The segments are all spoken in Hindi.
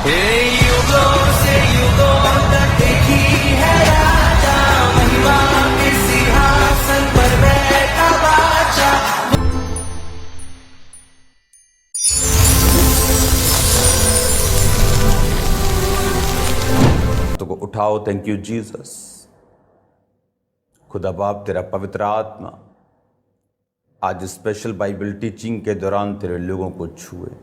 युगों से युगों तक एक ही है राजा, महिमा के सिंहासन पर बैठा बादशाह। तो को उठाओ। Thank you Jesus. खुदा बाप तेरा पवित्र आत्मा आज स्पेशल बाइबल टीचिंग के दौरान तेरे लोगों को छुए।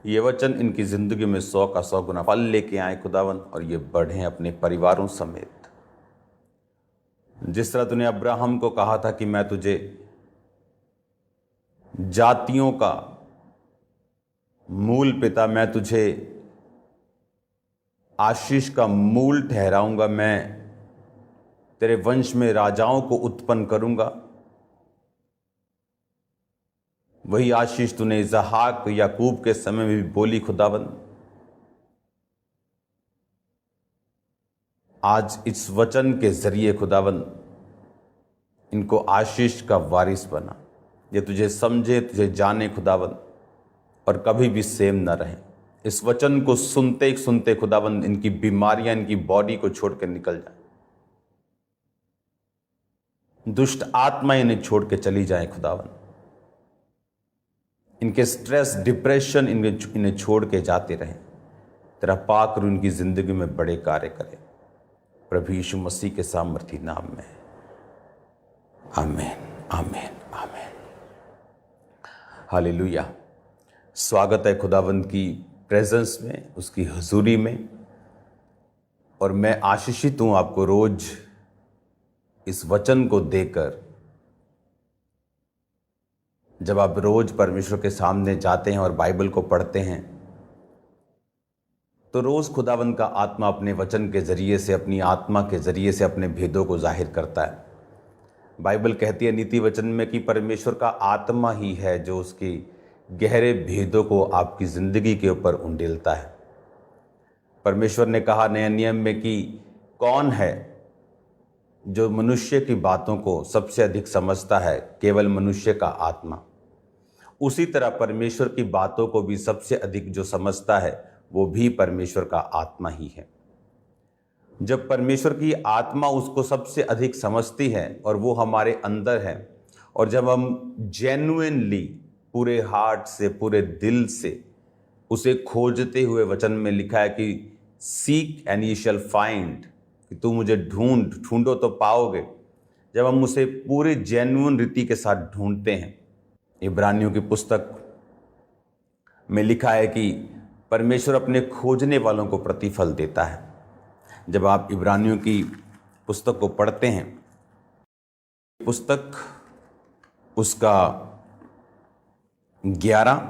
ये वचन इनकी ज़िंदगी में 100 का 100 गुना फल लेके आए खुदावन, और ये बढ़ें अपने परिवारों समेत। जिस तरह तूने अब्राहम को कहा था कि मैं तुझे जातियों का मूल पिता, मैं तुझे आशीष का मूल ठहराऊंगा, मैं तेरे वंश में राजाओं को उत्पन्न करूंगा, वही आशीष तूने इसहाक याकूब के समय में भी बोली खुदावन। आज इस वचन के जरिए खुदावन इनको आशीष का वारिस बना। ये तुझे समझे, तुझे जाने खुदावन, और कभी भी सेम न रहे। इस वचन को सुनते सुनते खुदावन इनकी बीमारियां इनकी बॉडी को छोड़ कर निकल जाए, दुष्ट आत्मा इन्हें छोड़ के चली जाए खुदावन। इनके स्ट्रेस डिप्रेशन इन्हें छोड़ के जाते रहें। तेरा पाक रूह इनकी जिंदगी में बड़े कार्य करे, प्रभु यीशु मसीह के सामर्थी नाम में, आमीन आमीन आमीन। हालेलुया। स्वागत है खुदावंद की प्रेजेंस में, उसकी हुजूरी में। और मैं आशीषित हूँ आपको रोज इस वचन को देकर। जब आप रोज परमेश्वर के सामने जाते हैं और बाइबल को पढ़ते हैं, तो रोज खुदावंद का आत्मा अपने वचन के जरिए से, अपनी आत्मा के जरिए से अपने भेदों को जाहिर करता है। बाइबल कहती है नीति वचन में कि परमेश्वर का आत्मा ही है जो उसकी गहरे भेदों को आपकी जिंदगी के ऊपर उंडेलता है। परमेश्वर ने कहा नए नियम में कि कौन है जो मनुष्य की बातों को सबसे अधिक समझता है? केवल मनुष्य का आत्मा। उसी तरह परमेश्वर की बातों को भी सबसे अधिक जो समझता है वो भी परमेश्वर का आत्मा ही है। जब परमेश्वर की आत्मा उसको सबसे अधिक समझती है और वो हमारे अंदर है, और जब हम जेन्युइनली पूरे हार्ट से, पूरे दिल से उसे खोजते हुए, वचन में लिखा है कि seek and you shall find, कि तू मुझे ढूंढो तो पाओगे। जब हम उसे पूरे जेन्युइन रीति के साथ ढूंढते हैं, इब्रानियों की पुस्तक में लिखा है कि परमेश्वर अपने खोजने वालों को प्रतिफल देता है। जब आप इब्रानियों की पुस्तक को पढ़ते हैं, पुस्तक उसका 11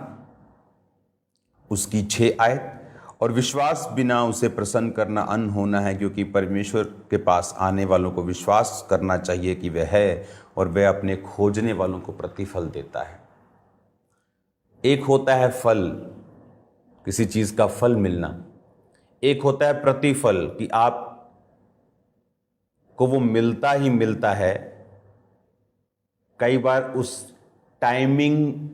उसकी 6 आयत, और विश्वास बिना उसे प्रसन्न करना अन्न होना है, क्योंकि परमेश्वर के पास आने वालों को विश्वास करना चाहिए कि वह है, और वह अपने खोजने वालों को प्रतिफल देता है। एक होता है फल, किसी चीज का फल मिलना, एक होता है प्रतिफल कि आप को वो मिलता ही मिलता है। कई बार उस टाइमिंग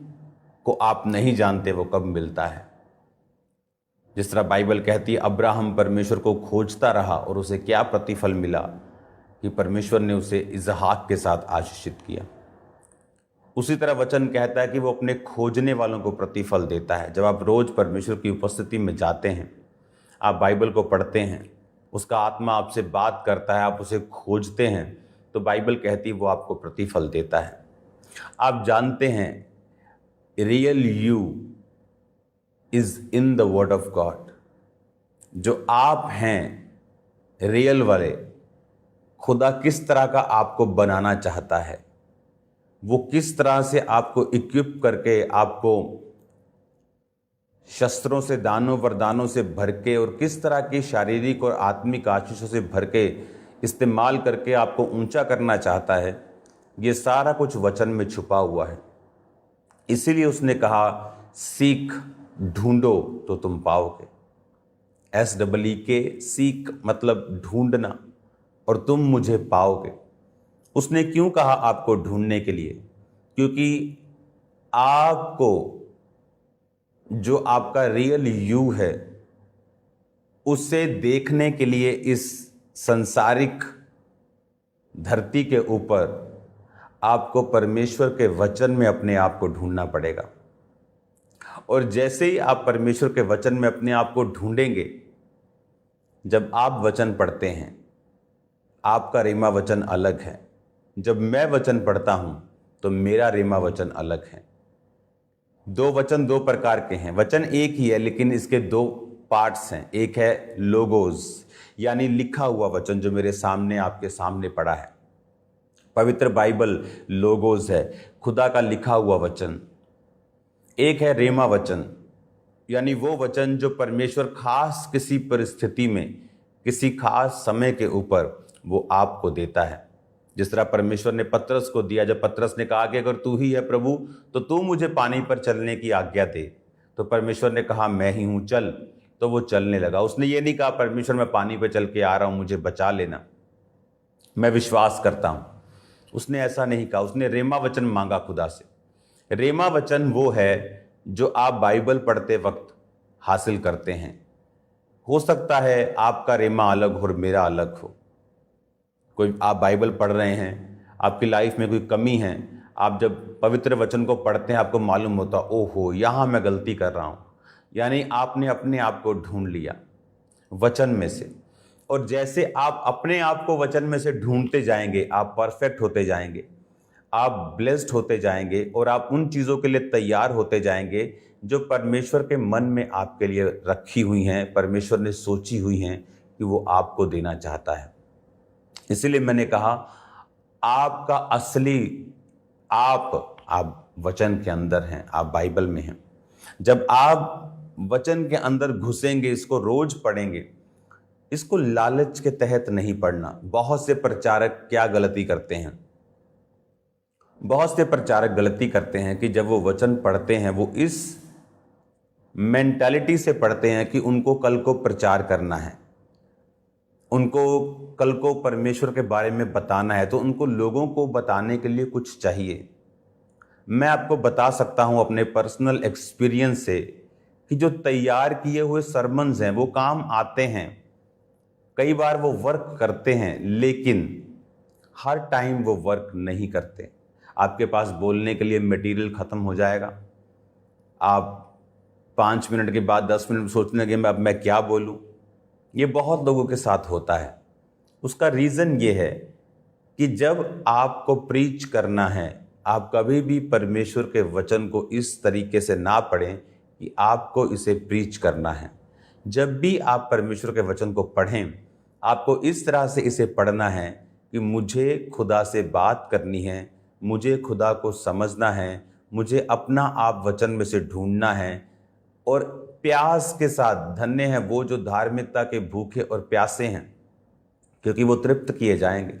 को आप नहीं जानते वो कब मिलता है। जिस तरह बाइबल कहती है अब्राहम परमेश्वर को खोजता रहा और उसे क्या प्रतिफल मिला कि परमेश्वर ने उसे इसहाक के साथ आशीषित किया। उसी तरह वचन कहता है कि वो अपने खोजने वालों को प्रतिफल देता है। जब आप रोज परमेश्वर की उपस्थिति में जाते हैं, आप बाइबल को पढ़ते हैं, उसका आत्मा आपसे बात करता है, आप उसे खोजते हैं, तो बाइबल कहती है वो आपको प्रतिफल देता है। आप जानते हैं real you is in the word of God. जो आप हैं रियल वाले, खुदा किस तरह का आपको बनाना चाहता है, वो किस तरह से आपको इक्विप करके, आपको शस्त्रों से, दानों वरदानों से भर के, और किस तरह की शारीरिक और आत्मिक आशीषों से भर के इस्तेमाल करके आपको ऊंचा करना चाहता है, ये सारा कुछ वचन में छुपा हुआ है। इसीलिए उसने कहा सीख, ढूंढो तो तुम पाओगे। SEEK, सीख मतलब ढूंढना, और तुम मुझे पाओगे। उसने क्यों कहा आपको ढूंढने के लिए? क्योंकि आपको जो आपका रियल यू है उसे देखने के लिए इस संसारिक धरती के ऊपर आपको परमेश्वर के वचन में अपने आप को ढूंढना पड़ेगा। और जैसे ही आप परमेश्वर के वचन में अपने आप को ढूंढेंगे, जब आप वचन पढ़ते हैं, आपका रेमा वचन अलग है। जब मैं वचन पढ़ता हूं तो मेरा रेमा वचन अलग है। दो वचन दो प्रकार के हैं। वचन एक ही है लेकिन इसके दो पार्ट्स हैं। एक है लोगोस यानी लिखा हुआ वचन जो मेरे सामने आपके सामने पड़ा है। पवित्र बाइबल लोगोस है, खुदा का लिखा हुआ वचन। एक है रेमा वचन यानी वो वचन जो परमेश्वर खास किसी परिस्थिति में, किसी खास समय के ऊपर वो आपको देता है। जिस तरह परमेश्वर ने पतरस को दिया, जब पतरस ने कहा कि अगर तू ही है प्रभु तो तू मुझे पानी पर चलने की आज्ञा दे, तो परमेश्वर ने कहा मैं ही हूं, चल। तो वो चलने लगा। उसने ये नहीं कहा परमेश्वर मैं पानी पर चल के आ रहा हूं, मुझे बचा लेना, मैं विश्वास करता हूं। उसने ऐसा नहीं कहा। उसने रेमा वचन मांगा खुदा से। रेमा वचन वो है जो आप बाइबल पढ़ते वक्त हासिल करते हैं। हो सकता है आपका रेमा अलग हो और मेरा अलग हो। कोई आप बाइबल पढ़ रहे हैं, आपकी लाइफ में कोई कमी है, आप जब पवित्र वचन को पढ़ते हैं आपको मालूम होता ओहो यहाँ मैं गलती कर रहा हूँ, यानी आपने अपने आप को ढूंढ लिया वचन में से। और जैसे आप अपने आप को वचन में से ढूंढते जाएंगे, आप परफेक्ट होते जाएंगे, आप ब्लेस्ड होते जाएंगे और आप उन चीज़ों के लिए तैयार होते जाएंगे जो परमेश्वर के मन में आपके लिए रखी हुई हैं, परमेश्वर ने सोची हुई हैं कि वो आपको देना चाहता है। इसीलिए मैंने कहा आपका असली आप वचन के अंदर हैं, आप बाइबल में हैं। जब आप वचन के अंदर घुसेंगे, इसको रोज पढ़ेंगे, इसको लालच के तहत नहीं पढ़ना। बहुत से प्रचारक क्या गलती करते हैं, बहुत से प्रचारक गलती करते हैं कि जब वो वचन पढ़ते हैं वो इस मेंटालिटी से पढ़ते हैं कि उनको कल को प्रचार करना है, उनको कल को परमेश्वर के बारे में बताना है, तो उनको लोगों को बताने के लिए कुछ चाहिए। मैं आपको बता सकता हूं अपने पर्सनल एक्सपीरियंस से कि जो तैयार किए हुए सरमन्स हैं वो काम आते हैं, कई बार वो वर्क करते हैं, लेकिन हर टाइम वो वर्क नहीं करते। आपके पास बोलने के लिए मटेरियल ख़त्म हो जाएगा, आप 5 मिनट के बाद 10 मिनट सोचने लगे अब मैं क्या बोलूं। ये बहुत लोगों के साथ होता है। उसका रीज़न ये है कि जब आपको प्रीच करना है, आप कभी भी परमेश्वर के वचन को इस तरीके से ना पढ़ें कि आपको इसे प्रीच करना है। जब भी आप परमेश्वर के वचन को पढ़ें, आपको इस तरह से इसे पढ़ना है कि मुझे खुदा से बात करनी है, मुझे खुदा को समझना है, मुझे अपना आप वचन में से ढूंढना है। और प्यास के साथ, धन्य है वो जो धार्मिकता के भूखे और प्यासे हैं क्योंकि वो तृप्त किए जाएंगे।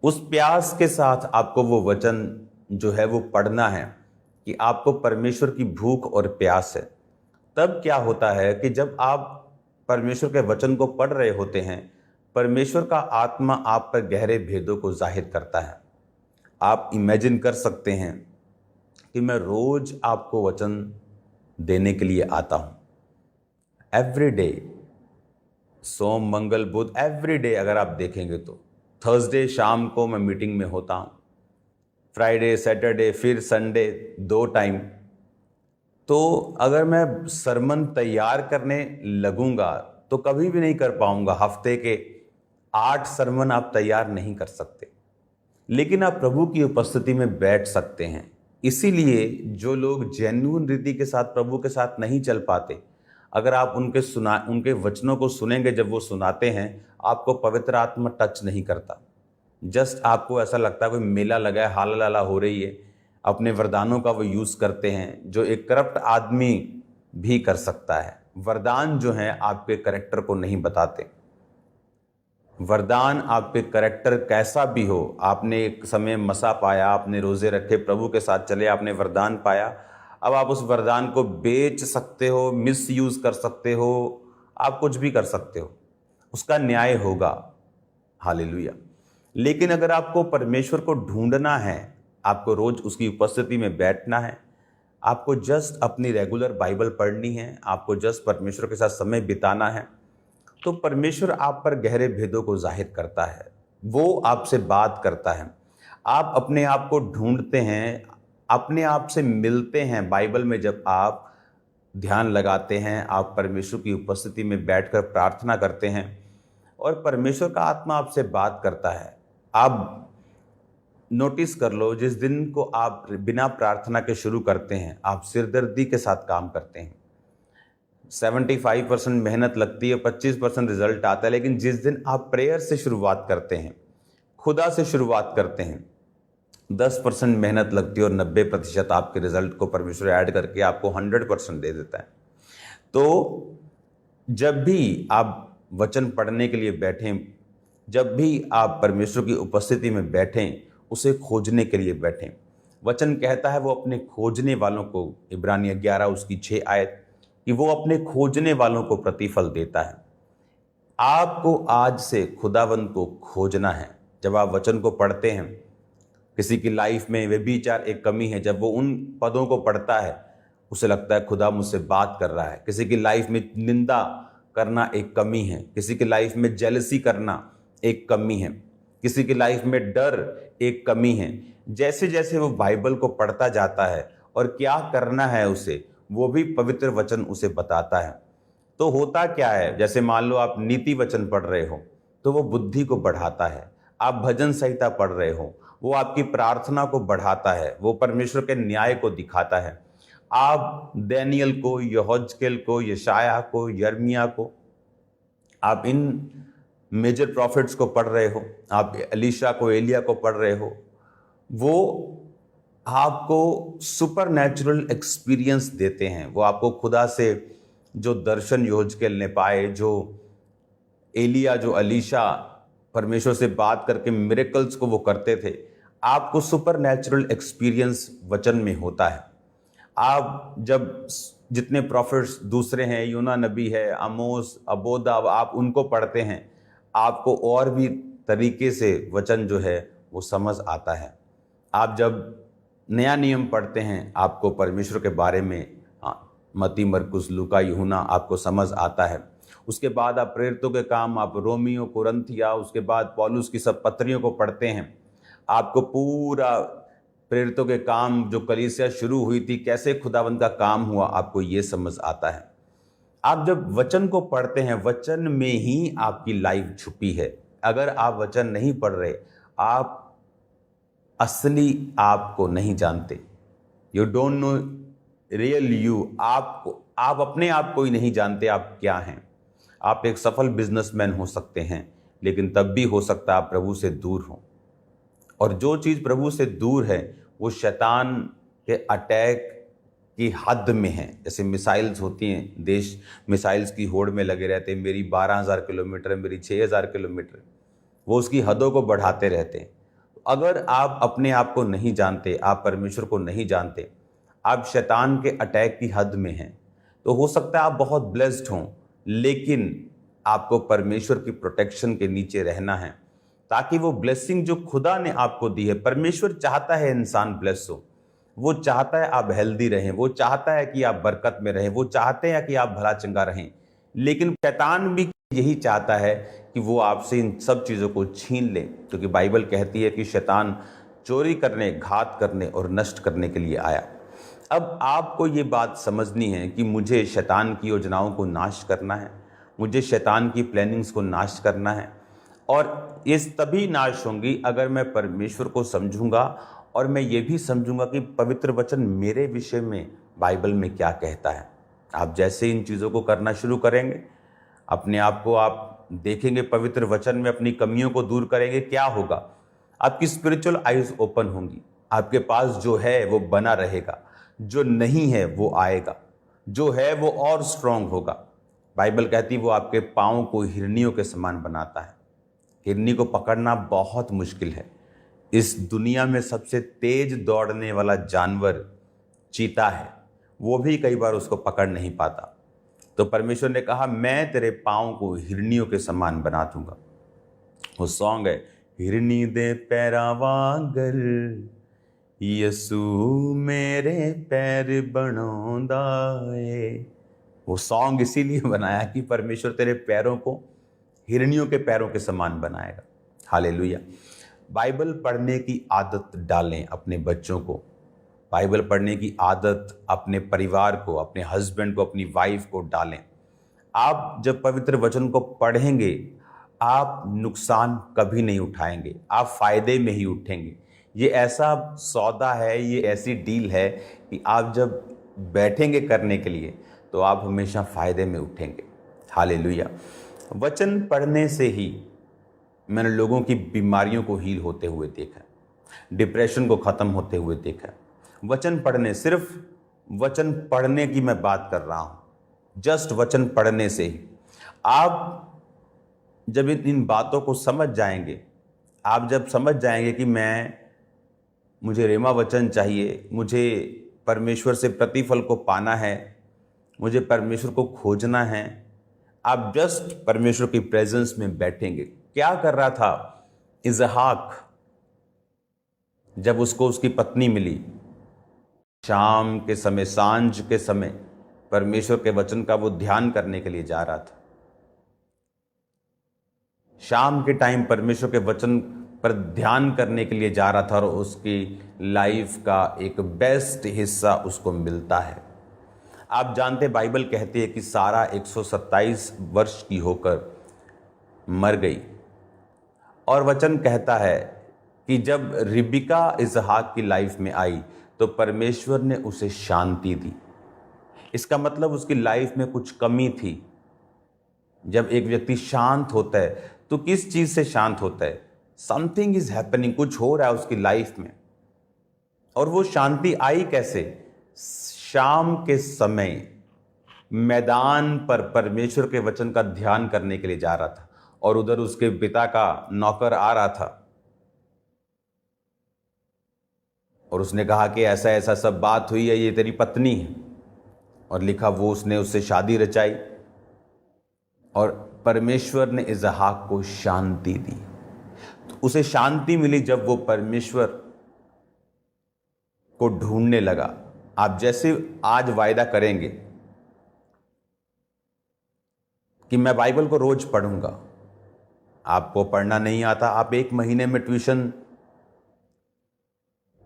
उस प्यास के साथ आपको वो वचन जो है वो पढ़ना है कि आपको परमेश्वर की भूख और प्यास है। तब क्या होता है कि जब आप परमेश्वर के वचन को पढ़ रहे होते हैं, परमेश्वर का आत्मा आप पर गहरे भेदों को जाहिर करता है। आप इमेजिन कर सकते हैं कि मैं रोज आपको वचन देने के लिए आता हूं, एवरी डे, सोम मंगल बुध, एवरी डे। अगर आप देखेंगे तो थर्सडे शाम को मैं मीटिंग में होता हूं, फ्राइडे, सैटरडे, फिर संडे, 2 टाइम। तो अगर मैं सरमन तैयार करने लगूंगा तो कभी भी नहीं कर पाऊंगा। हफ्ते के 8 सरमन आप तैयार नहीं कर सकते, लेकिन आप प्रभु की उपस्थिति में बैठ सकते हैं। इसीलिए जो लोग जेन्युइन रीति के साथ प्रभु के साथ नहीं चल पाते, अगर आप उनके वचनों को सुनेंगे, जब वो सुनाते हैं, आपको पवित्र आत्मा टच नहीं करता। जस्ट आपको ऐसा लगता है कोई मेला लगा है, हाला लाला हो रही है। अपने वरदानों का वो यूज़ करते हैं जो एक करप्ट आदमी भी कर सकता है। वरदान जो हैं आपके करैक्टर को नहीं बताते। वरदान आपके करैक्टर कैसा भी हो, आपने एक समय मसा पाया, आपने रोज़े रखे, प्रभु के साथ चले, आपने वरदान पाया, अब आप उस वरदान को बेच सकते हो, मिस यूज़ कर सकते हो, आप कुछ भी कर सकते हो, उसका न्याय होगा। हालेलुया। लेकिन अगर आपको परमेश्वर को ढूंढना है, आपको रोज उसकी उपस्थिति में बैठना है, आपको जस्ट अपनी रेगुलर बाइबल पढ़नी है, आपको जस्ट परमेश्वर के साथ समय बिताना है, तो परमेश्वर आप पर गहरे भेदों को जाहिर करता है, वो आपसे बात करता है। आप अपने आप को ढूंढते हैं, अपने आप से मिलते हैं। बाइबल में जब आप ध्यान लगाते हैं, आप परमेश्वर की उपस्थिति में बैठकर प्रार्थना करते हैं और परमेश्वर का आत्मा आपसे बात करता है। आप नोटिस कर लो, जिस दिन को आप बिना प्रार्थना के शुरू करते हैं, आप सिरदर्दी के साथ काम करते हैं। 75% मेहनत लगती है, 25% रिजल्ट आता है। लेकिन जिस दिन आप प्रेयर से शुरुआत करते हैं, खुदा से शुरुआत करते हैं, 10% मेहनत लगती है और 90% आपके रिजल्ट को परमेश्वर ऐड करके आपको 100% दे देता है। तो जब भी आप वचन पढ़ने के लिए बैठें, जब भी आप परमेश्वर की उपस्थिति में बैठें, उसे खोजने के लिए बैठें। वचन कहता है वो अपने खोजने वालों को, इब्रानिय्य 11 उसकी 6 आयत, कि वो अपने खोजने वालों को प्रतिफल देता है। आपको आज से खुदावंद को खोजना है। जब आप वचन को पढ़ते हैं, किसी की लाइफ में व्यभिचार एक कमी है, जब वो उन पदों को पढ़ता है उसे लगता है खुदा मुझसे बात कर रहा है। किसी की लाइफ में निंदा करना एक कमी है, किसी की लाइफ में जेलसी करना एक कमी है, किसी की लाइफ में डर एक कमी है। जैसे जैसे वो बाइबल को पढ़ता जाता है और क्या करना है उसे, वो भी पवित्र वचन उसे बताता है। तो होता क्या है, जैसे मान लो आप नीति वचन पढ़ रहे हो तो वो बुद्धि को बढ़ाता है। आप भजन संहिता पढ़ रहे हो, वो आपकी प्रार्थना को बढ़ाता है, वो परमेश्वर के न्याय को दिखाता है। आप दानियेल को, यहोजकेल को, यशायाह को, यिर्मयाह को, आप इन मेजर प्रॉफिट्स को पढ़ रहे हो, आप एलीशा को, एलिया को पढ़ रहे हो, वो आपको सुपर नेचुरल एक्सपीरियंस देते हैं। वो आपको खुदा से जो दर्शन यहोजकेल ने पाए, जो एलिया, जो एलीशा परमेश्वर से बात करके मिरेकल्स को वो करते थे, आपको सुपर नेचुरल एक्सपीरियंस वचन में होता है। आप जब जितने प्रॉफिट्स दूसरे हैं, यूना नबी है, आमोस, अबोदा, आप उनको पढ़ते हैं, आपको और भी तरीके से वचन जो है वो समझ आता है। आप जब नया नियम पढ़ते हैं, आपको परमेश्वर के बारे में मत्ती, मरकुस, लूका, यूहन्ना आपको समझ आता है। उसके बाद आप प्रेरितों के काम, आप रोमियो, कुरिन्थिया, उसके बाद पौलुस की सब पत्रियों को पढ़ते हैं, आपको पूरा प्रेरितों के काम, जो कलीसिया शुरू हुई थी, कैसे खुदावंद का काम हुआ, आपको ये समझ आता है। आप जब वचन को पढ़ते हैं, वचन में ही आपकी लाइफ छुपी है। अगर आप वचन नहीं पढ़ रहे, आप असली आपको नहीं जानते। You don't know real you. आप अपने आप को ही नहीं जानते आप क्या हैं। आप एक सफल बिजनेसमैन हो सकते हैं, लेकिन तब भी हो सकता है आप प्रभु से दूर हो। और जो चीज़ प्रभु से दूर है वो शैतान के अटैक की हद में है। जैसे मिसाइल्स होती हैं, देश मिसाइल्स की होड़ में लगे रहते हैं, मेरी 12,000 किलोमीटर, मेरी 6,000 किलोमीटर, वो उसकी हदों को बढ़ाते रहते हैं। अगर आप अपने आप को नहीं जानते, आप परमेश्वर को नहीं जानते, आप शैतान के अटैक की हद में हैं, तो हो सकता है आप बहुत ब्लेस्ड हों, लेकिन आपको परमेश्वर की प्रोटेक्शन के नीचे रहना है, ताकि वो ब्लेसिंग जो खुदा ने आपको दी है, परमेश्वर चाहता है इंसान ब्लेस हो, वो चाहता है आप हेल्दी रहें, वो चाहता है कि आप बरकत में रहें, वो चाहते हैं कि आप भला चंगा रहें। लेकिन शैतान भी यही चाहता है कि वो आपसे इन सब चीज़ों को छीन ले, क्योंकि बाइबल कहती है कि शैतान चोरी करने, घात करने और नष्ट करने के लिए आया। अब आपको ये बात समझनी है कि मुझे शैतान की योजनाओं को नाश करना है, मुझे शैतान की प्लानिंग्स को नाश करना है, और ये तभी नाश होंगी अगर मैं परमेश्वर को समझूंगा और मैं ये भी समझूंगा कि पवित्र वचन मेरे विषय में बाइबल में क्या कहता है। आप जैसे इन चीज़ों को करना शुरू करेंगे, अपने आप को आप देखेंगे पवित्र वचन में, अपनी कमियों को दूर करेंगे, क्या होगा, आपकी स्पिरिचुअल आइज ओपन होंगी। आपके पास जो है वो बना रहेगा, जो नहीं है वो आएगा, जो है वो और स्ट्रांग होगा। बाइबल कहती है वो आपके पाँव को हिरनियों के समान बनाता है। हिरनी को पकड़ना बहुत मुश्किल है। इस दुनिया में सबसे तेज दौड़ने वाला जानवर चीता है, वो भी कई बार उसको पकड़ नहीं पाता। तो परमेश्वर ने कहा मैं तेरे पाँव को हिरनियों के समान बना दूंगा। वो सॉन्ग है, हिरनी दे पैरा वांगर यसू मेरे पैर बनाउंदा है, वो सॉन्ग इसीलिए बनाया कि परमेश्वर तेरे पैरों को हिरनियों के पैरों के समान बनाएगा। हालेलुया। बाइबल पढ़ने की आदत डालें अपने बच्चों को, बाइबल पढ़ने की आदत अपने परिवार को, अपने हस्बैंड को, अपनी वाइफ को डालें। आप जब पवित्र वचन को पढ़ेंगे आप नुकसान कभी नहीं उठाएंगे, आप फायदे में ही उठेंगे। ये ऐसा सौदा है, ये ऐसी डील है कि आप जब बैठेंगे करने के लिए तो आप हमेशा फायदे में उठेंगे। हालेलुया। वचन पढ़ने से ही मैंने लोगों की बीमारियों को हील होते हुए देखा, डिप्रेशन को ख़त्म होते हुए देखा। वचन पढ़ने, सिर्फ वचन पढ़ने की मैं बात कर रहा हूँ, जस्ट वचन पढ़ने से ही आप जब इन बातों को समझ जाएंगे, आप जब समझ जाएंगे कि मुझे रेमा वचन चाहिए, मुझे परमेश्वर से प्रतिफल को पाना है, मुझे परमेश्वर को खोजना है, आप जस्ट परमेश्वर की प्रेजेंस में बैठेंगे। क्या कर रहा था इसहाक जब उसको उसकी पत्नी मिली? शाम के समय, सांझ के समय परमेश्वर के वचन का वो ध्यान करने के लिए जा रहा था। शाम के टाइम परमेश्वर के वचन पर ध्यान करने के लिए जा रहा था और उसकी लाइफ का एक बेस्ट हिस्सा उसको मिलता है। आप जानते, बाइबल कहती है कि सारा 127 वर्ष की होकर मर गई, और वचन कहता है कि जब रिबिका इसहाक की लाइफ में आई तो परमेश्वर ने उसे शांति दी। इसका मतलब उसकी लाइफ में कुछ कमी थी। जब एक व्यक्ति शांत होता है तो किस चीज से शांत होता है? समथिंग इज हैपनिंग, कुछ हो रहा है उसकी लाइफ में। और वो शांति आई कैसे? शाम के समय मैदान पर परमेश्वर के वचन का ध्यान करने के लिए जा रहा था और उधर उसके पिता का नौकर आ रहा था और उसने कहा कि ऐसा ऐसा सब बात हुई है, ये तेरी पत्नी है, और लिखा वो उसने उससे शादी रचाई और परमेश्वर ने इसहाक को शांति दी। तो उसे शांति मिली जब वो परमेश्वर को ढूंढने लगा। आप जैसे आज वायदा करेंगे कि मैं बाइबल को रोज पढ़ूंगा, आपको पढ़ना नहीं आता, आप 1 महीने में ट्यूशन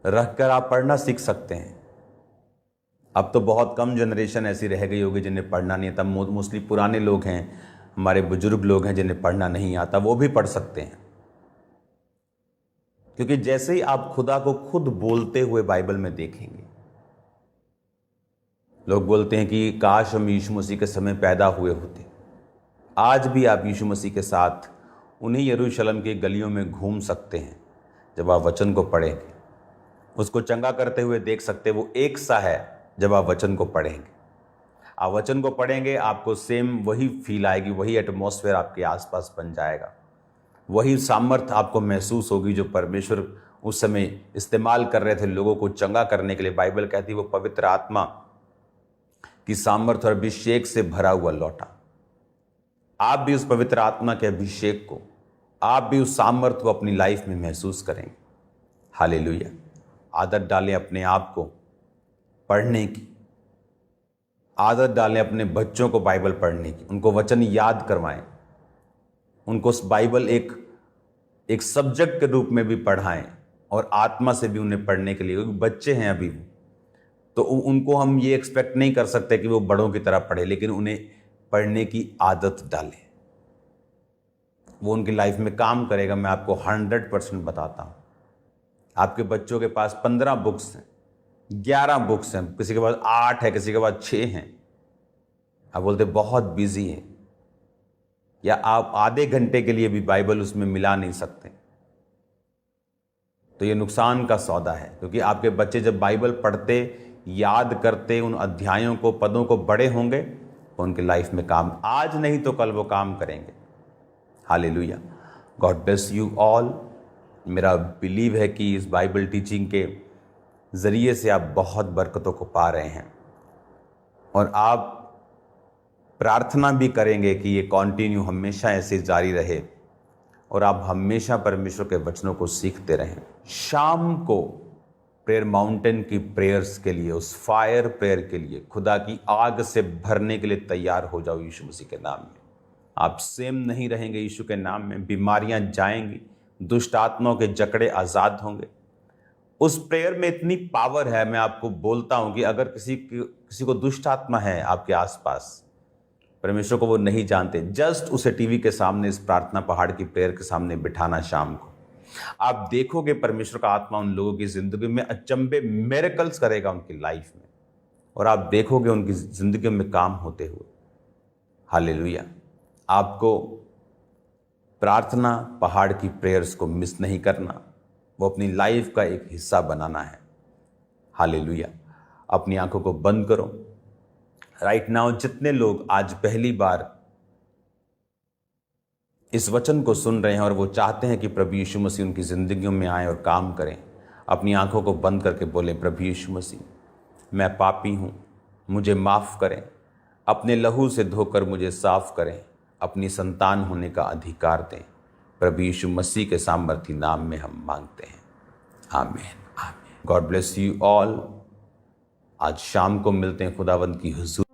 रखकर आप पढ़ना सीख सकते हैं। अब तो बहुत कम जनरेशन ऐसी रह गई होगी जिन्हें पढ़ना नहीं आता। मोस्टली पुराने लोग हैं, हमारे बुजुर्ग लोग हैं जिन्हें पढ़ना नहीं आता, वो भी पढ़ सकते हैं। क्योंकि जैसे ही आप खुदा को खुद बोलते हुए बाइबल में देखेंगे, लोग बोलते हैं कि काश हम यीशु मसीह के समय पैदा हुए होते। आज भी आप यीशु मसीह के साथ उन्हीं यरूशलेम की गलियों में घूम सकते हैं। जब आप वचन को पढ़ेंगे, उसको चंगा करते हुए देख सकते। वो एक सा है जब आप वचन को पढ़ेंगे। आप वचन को पढ़ेंगे, आपको सेम वही फील आएगी, वही एटमॉस्फेयर आपके आसपास बन जाएगा, वही सामर्थ आपको महसूस होगी जो परमेश्वर उस समय इस्तेमाल कर रहे थे लोगों को चंगा करने के लिए। बाइबल कहती है वो पवित्र आत्मा की सामर्थ और अभिषेक से भरा हुआ लौटा। आप भी उस पवित्र आत्मा के अभिषेक को, आप भी उस सामर्थ को अपनी लाइफ में महसूस करेंगे। हालेलुया। आदत डालें अपने आप को पढ़ने की, आदत डालें अपने बच्चों को बाइबल पढ़ने की, उनको वचन याद करवाएं, उनको बाइबल एक सब्जेक्ट के रूप में भी पढ़ाएं और आत्मा से भी उन्हें पढ़ने के लिए, क्योंकि बच्चे हैं अभी वो, तो उनको हम ये एक्सपेक्ट नहीं कर सकते कि वो बड़ों की तरह पढ़े, लेकिन उन्हें पढ़ने की आदत डालें। वो उनकी लाइफ में काम करेगा, मैं आपको 100% बताता हूँ। आपके बच्चों के पास 15 बुक्स हैं, 11 बुक्स हैं, किसी के पास 8 है, किसी के पास 6 हैं, आप बोलते बहुत बिजी है, या आप आधे घंटे के लिए भी बाइबल उसमें मिला नहीं सकते, तो ये नुकसान का सौदा है। क्योंकि आपके बच्चे जब बाइबल पढ़ते, याद करते, उन अध्यायों को, पदों को, बड़े होंगे तो उनकी लाइफ में काम, आज नहीं तो कल वो काम करेंगे। Hallelujah. God bless you all. मेरा बिलीव है कि इस बाइबल टीचिंग के ज़रिए से आप बहुत बरकतों को पा रहे हैं और आप प्रार्थना भी करेंगे कि ये कंटिन्यू हमेशा ऐसे जारी रहे और आप हमेशा परमेश्वर के वचनों को सीखते रहें। शाम को प्रेयर माउंटेन की प्रेयर्स के लिए, उस फायर प्रेयर के लिए, खुदा की आग से भरने के लिए तैयार हो जाओ यीशु मसीह के नाम में। आप सेम नहीं रहेंगे यीशु के नाम में। बीमारियां जाएंगी, दुष्ट आत्माओं के जकड़े आज़ाद होंगे। उस प्रेयर में इतनी पावर है, मैं आपको बोलता हूं कि अगर किसी को दुष्ट आत्मा है आपके आसपास, परमेश्वर को वो नहीं जानते, जस्ट उसे टीवी के सामने इस प्रार्थना पहाड़ की प्रेयर के सामने बिठाना शाम को, आप देखोगे परमेश्वर का आत्मा उन लोगों की जिंदगी में अचंभे मिरेकल्स करेगा उनकी लाइफ में, और आप देखोगे उनकी जिंदगी में काम होते हुए। हालेलुया। आपको प्रार्थना पहाड़ की प्रेयर्स को मिस नहीं करना, वो अपनी लाइफ का एक हिस्सा बनाना है। हालेलुया। अपनी आंखों को बंद करो। राइट नाउ जितने लोग आज पहली बार इस वचन को सुन रहे हैं और वो चाहते हैं कि प्रभु यीशु मसीह उनकी ज़िंदगियों में आए और काम करें, अपनी आंखों को बंद करके बोलें, प्रभु यीशु मसीह, मैं पापी हूँ, मुझे माफ़ करें, अपने लहू से धोकर मुझे साफ करें, अपनी संतान होने का अधिकार दें। प्रभु यीशु मसीह के सामर्थी नाम में हम मांगते हैं, आमीन आमीन। God bless you all. आज शाम को मिलते हैं खुदावंद की हुजूर।